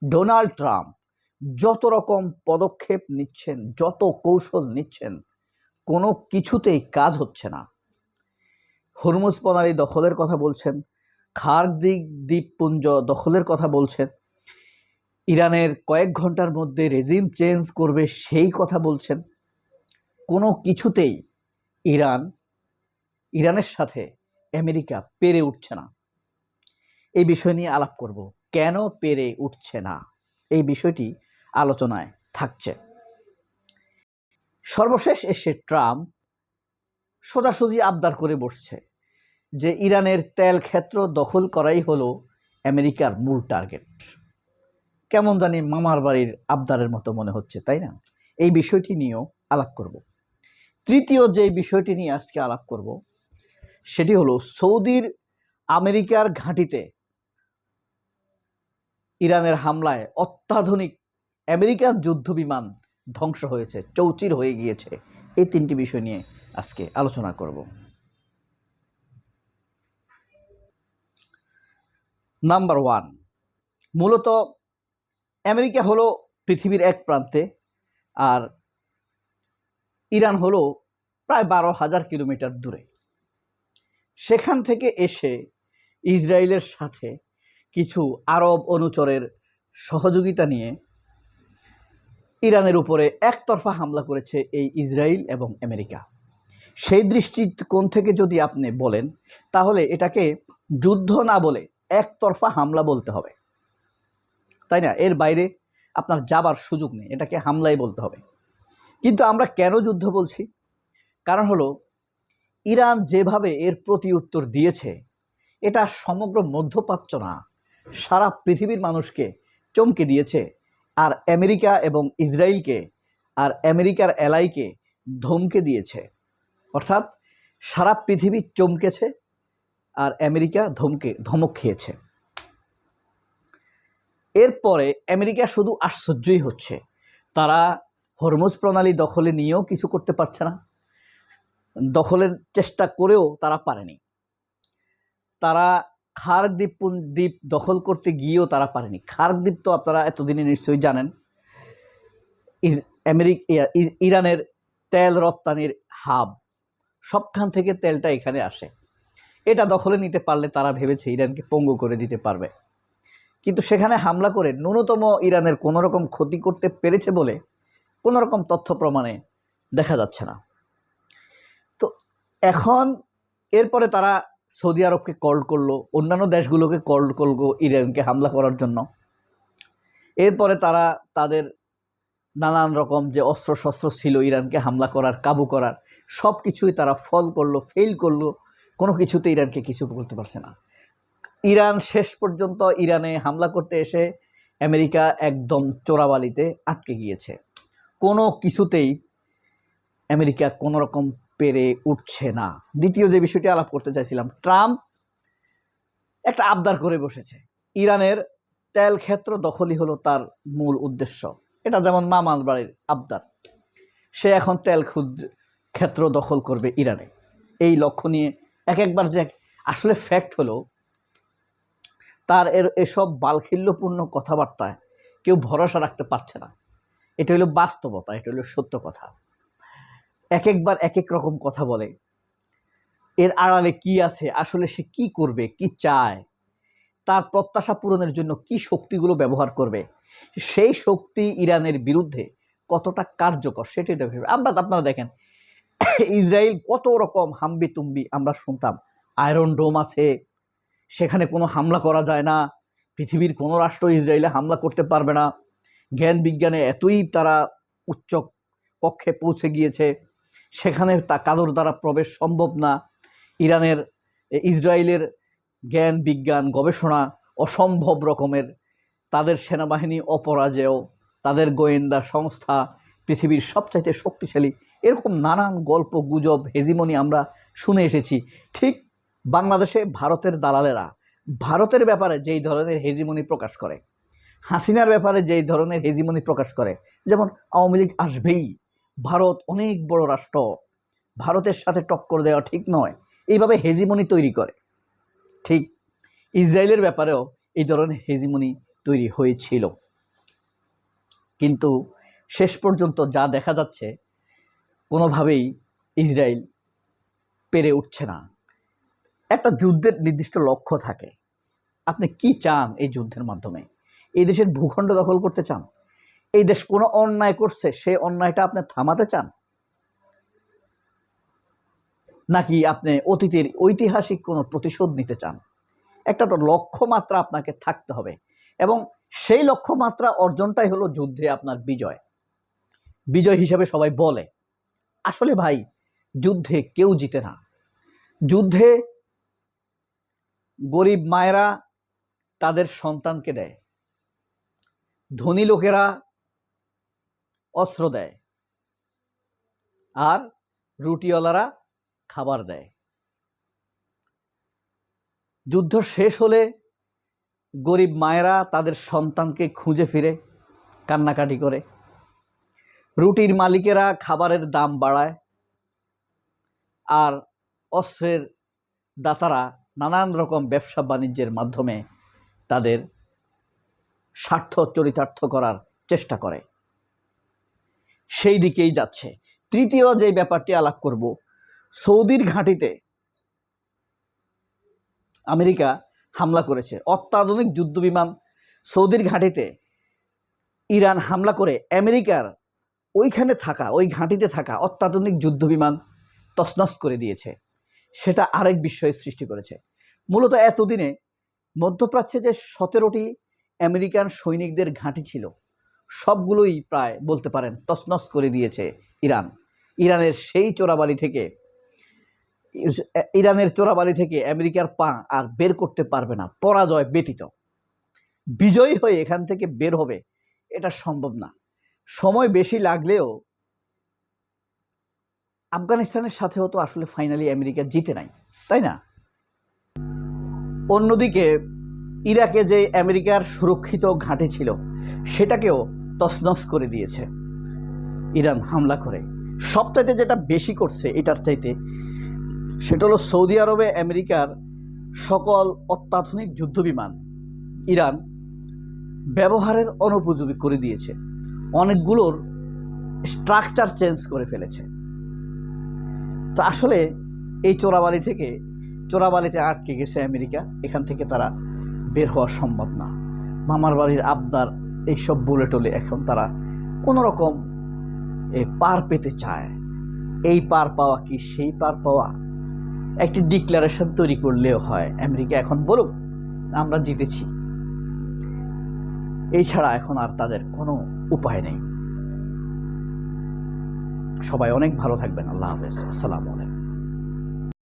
Donald Trump যত রকম পদক্ষেপ নিচ্ছেন, যত কৌশল নিচ্ছেন, কোনো কিছুতেই কাজ হচ্ছে না। হরমুজ প্রণালী দখলের কথা বলছেন, খার্গিক দ্বীপপুঞ্জ দখলের কথা বলছেন, ইরানের কয়েক ঘন্টার মধ্যে রেজিম চেঞ্জ করবে সেই কথা বলছেন। কোনো কিছুতেই ইরানের সাথে আমেরিকা পেরে উঠছে না। এই বিষয় নিয়ে আলাপ করব, কেন পেরে উঠছে না এই বিষয়টি আলোচনায় থাকছে। সর্বশেষ এসে ট্রাম্প সোজাসুজি আবদার করে বসছে যে ইরানের তেল ক্ষেত্র দখল করাই হলো আমেরিকার মূল টার্গেট। কেমন জানি মামার বাড়ির আবদারের মতো মনে হচ্ছে, তাই না? এই বিষয়টি নিয়েও আলাপ করব। তৃতীয় যে বিষয়টি নিয়ে আজকে আলাপ করব সেটি হলো সৌদির আমেরিকার ঘাঁটিতে ইরানের হামলায় অত্যাধুনিক আমেরিকান যুদ্ধ বিমান ধ্বংস হয়েছে, চৌচির হয়ে গিয়েছে। এই তিনটি বিষয় নিয়ে আজকে আলোচনা করব। নাম্বার 1, মূলত আমেরিকা হলো পৃথিবীর এক প্রান্তে, আর ইরান হলো প্রায় 12,000 কিলোমিটার দূরে। সেখান থেকে এসে ইসরায়েলের সাথে কিছু আরব অনুচরের সহযোগিতা নিয়ে ইরানের উপরে একতরফা হামলা করেছে এই ইসরায়েল এবং আমেরিকা। সেই দৃষ্টিকোণ থেকে যদি আপনি বলেন, তাহলে এটাকে যুদ্ধ না বলে একতরফা হামলা বলতে হবে, তাই না? এর বাইরে আপনার যাবার সুযোগ নেই, এটাকে হামলাই বলতে হবে। কিন্তু আমরা কেন যুদ্ধ বলছি? কারণ হলো ইরান যেভাবে এর প্রতি উত্তর দিয়েছে, এটা সমগ্র মধ্যপ্রাচ্য না, সারা পৃথিবীর মানুষকে চমকে দিয়েছে। আর আমেরিকা এবং ইসরায়েলকে আর আমেরিকার এলাইকে ধমকে দিয়েছে। অর্থাৎ সারা পৃথিবী চমকেছে আর আমেরিকা ধমক খেয়েছে। এরপরে আমেরিকা শুধু আশ্চর্যই হচ্ছে, তারা হরমুজ প্রণালী দখলে নিয়েও কিছু করতে পারছে না, দখলের চেষ্টা করেও তারা পারেনি, তারা খার্গ দ্বীপ দখল করতে গিয়েও তারা পারেনি। খার্গ দ্বীপ তো আপনারা এতদিনে নিশ্চয়ই জানেন, ইরানের তেল রপ্তানির হাব, সবখান থেকে তেলটা এখানে আসে। এটা দখলে নিতে পারলে তারা ভেবেছে ইরানকে পঙ্গু করে দিতে পারবে, কিন্তু সেখানে হামলা করে ন্যূনতম ইরানের কোনো রকম ক্ষতি করতে পেরেছে বলে কোনো রকম তথ্য প্রমাণে দেখা যাচ্ছে না। তো এখন এরপরে তারা সৌদি আরবকে কল করলো, অন্যান্য দেশগুলোকে কল করলো ইরানকে হামলা করার জন্য। এরপরে তারা তাদের নানান রকম যে অস্ত্রশস্ত্র ছিল ইরানকে হামলা করার, কাবু করার, সব কিছুই তারা ফেল করলো। কোনো কিছুতে ইরানকে কিছু বলতে পারছে না। ইরান শেষ পর্যন্ত ইরানে হামলা করতে এসে আমেরিকা একদম চোরাবালিতে আটকে গিয়েছে। কোনো কিছুতেই আমেরিকা কোনো রকম পেরে উঠছে না। দ্বিতীয় যে বিষয়টি আলাপ করতে চাইছিলাম, ট্রাম্প একটা আবদার করে বসেছে, ইরানের তেল ক্ষেত্র দখলই হলো তার মূল উদ্দেশ্য। এটা যেমন মামার বাড়ির আবদার, সে এখন তেল ক্ষেত্র দখল করবে ইরানে, এই লক্ষ্য নিয়ে একবার যে আসলে ফ্যাক্ট হলো তার এসব বালখিল্যপূর্ণ কথাবার্তায় কেউ ভরসা রাখতে পারছে না। এটা হলো বাস্তবতা, এটা হলো সত্য কথা। একবার এক রকম কথা বলে, এর আড়ালে কি আছে, আসলে সে কি করবে, কি চায়, তার প্রত্যাশা পূরণের জন্য কি শক্তিগুলো ব্যবহার করবে, সেই শক্তি ইরানের বিরুদ্ধে কতটা কার্যকর সেটাই দেখবে। আপনারা দেখেন ইসরায়েল কত রকম হাম্বি তুম্বি আমরা শুনতাম, আয়রন ডোম আছে, সেখানে কোনো হামলা করা যায় না, পৃথিবীর কোনো রাষ্ট্র ইসরায়েলে হামলা করতে পারবে না, জ্ঞান বিজ্ঞানে এতই তারা উচ্চ কক্ষে পৌঁছে গিয়েছে, সেখানে কারোর দ্বারা প্রবেশ সম্ভব না। ইসরায়েলের জ্ঞান বিজ্ঞান গবেষণা অসম্ভব রকমের, তাদের সেনাবাহিনী অপরাজেয়, তাদের গোয়েন্দা সংস্থা পৃথিবীর সবচাইতে শক্তিশালী, এরকম নানান গল্প গুজব হেজিমনি আমরা শুনে এসেছি। ঠিক বাংলাদেশে ভারতের দালালেরা ভারতের ব্যাপারে যেই ধরনের হেজিমনি প্রকাশ করে, হাসিনার ব্যাপারে যেই ধরনের হেজিমনি প্রকাশ করে, যেমন আওয়ামী লীগ আসবেই, ভারত অনেক বড় রাষ্ট্র, ভারতের সাথে টক্কর দেওয়া ঠিক নয়, এইভাবে হেজিমনি তৈরি করে। ঠিক ইসরায়েলের ব্যাপারেও এই ধরনের হেজিমনি তৈরি হয়েছিল। কিন্তু শেষ পর্যন্ত যা দেখা যাচ্ছে, কোনোভাবেই ইসরায়েল পেরে উঠছে না। একটা যুদ্ধের নির্দিষ্ট লক্ষ্য থাকে। আপনি কি চান এই যুদ্ধের মাধ্যমে? এই দেশের ভূখণ্ড দখল করতে চান? এই দেশ কোনো অন্যায় করছে, সেই অন্যায়টা আপনি থামাতে চান? নাকি আপনি অতীতের ঐতিহাসিক কোনো প্রতিশোধ নিতে চান? একটা তো লক্ষ্যমাত্রা আপনাকে থাকতে হবে, এবং সেই লক্ষ্যমাত্রা অর্জনটাই হলো যুদ্ধে আপনার বিজয়। বিজয় হিসেবে সবাই বলে, আসলে ভাই যুদ্ধে কেউ জিতে না। যুদ্ধে গরিব মায়েরা তাদের সন্তানকে দেয়, ধনী লোকেরা অস্ত্র দেয়, আর রুটিওয়ালারা খাবার দেয়। যুদ্ধ শেষ হলে গরিব মায়েরা তাদের সন্তানকে খুঁজে ফিরে কান্নাকাটি করে, রুটির মালিকেরা খাবারের দাম বাড়ায়, আর অস্ত্রের দাতারা নানান রকম ব্যবসা বাণিজ্যের মাধ্যমে তাদের স্বার্থ চরিতার্থ করার চেষ্টা করে। সেই দিকেই যাচ্ছে। তৃতীয় যে ব্যাপারটি আলাপ করব, সৌদির ঘাঁটিতে আমেরিকা হামলা করেছে, অত্যাধুনিক যুদ্ধবিমান। সৌদির ঘাঁটিতে ইরান হামলা করে আমেরিকার ওইখানে থাকা, ওই ঘাঁটিতে থাকা অত্যাধুনিক যুদ্ধবিমান তছনছ করে দিয়েছে। সেটা আরেক বিস্ময়ের সৃষ্টি করেছে। মূলত এতদিনে মধ্যপ্রাচ্যে যে 17টি আমেরিকান সৈনিকদের ঘাঁটি ছিল, সবগুলোই প্রায় বলতে পারেন তছনছ করে দিয়েছে ইরান। ইরানের চোরাবালি থেকে আমেরিকার পা আর বের করতে পারবে না, পরাজয় ব্যতীত। বিজয়ী হয়ে এখান থেকে বের হবে এটা সম্ভব না। সময় বেশি লাগলেও আফগানিস্তানের সাথেও তো আসলে ফাইনালি আমেরিকা জিতে নাই, তাই না? অন্যদিকে ইরাকে যে আমেরিকার সুরক্ষিত ঘাঁটি ছিল, সেটাকেও তছনছ করে দিয়েছে ইরান হামলা করে। সবচাইতে যেটা বেশি করছে এটার চাইতে, সেটা হলো সৌদি আরবে আমেরিকার সকল অত্যাধুনিক যুদ্ধবিমান ইরান ব্যবহারের অনুপযোগী করে দিয়েছে। অনেকগুলোর স্ট্রাকচার চেঞ্জ করে ফেলেছে। তো আসলে এই চোরাবালিতে আটকে গেছে আমেরিকা। এখান থেকে তারা বের হওয়া সম্ভব না। মামার বাড়ির আবদার এইসব বলে টলে এখন তারা কোনো রকম পার পেতে চায়। এই পার পাওয়া কি সেই পার পাওয়া? একটি ডিক্লারেশন তৈরি করলেও হয়, আমেরিকা এখন বলুক আমরা জিতেছি। এই ছাড়া এখন আর তাদের কোনো উপায় নেই। সবাই অনেক ভালো থাকবেন। আল্লাহ হাফেজ। আসসালামু আলাইকুম।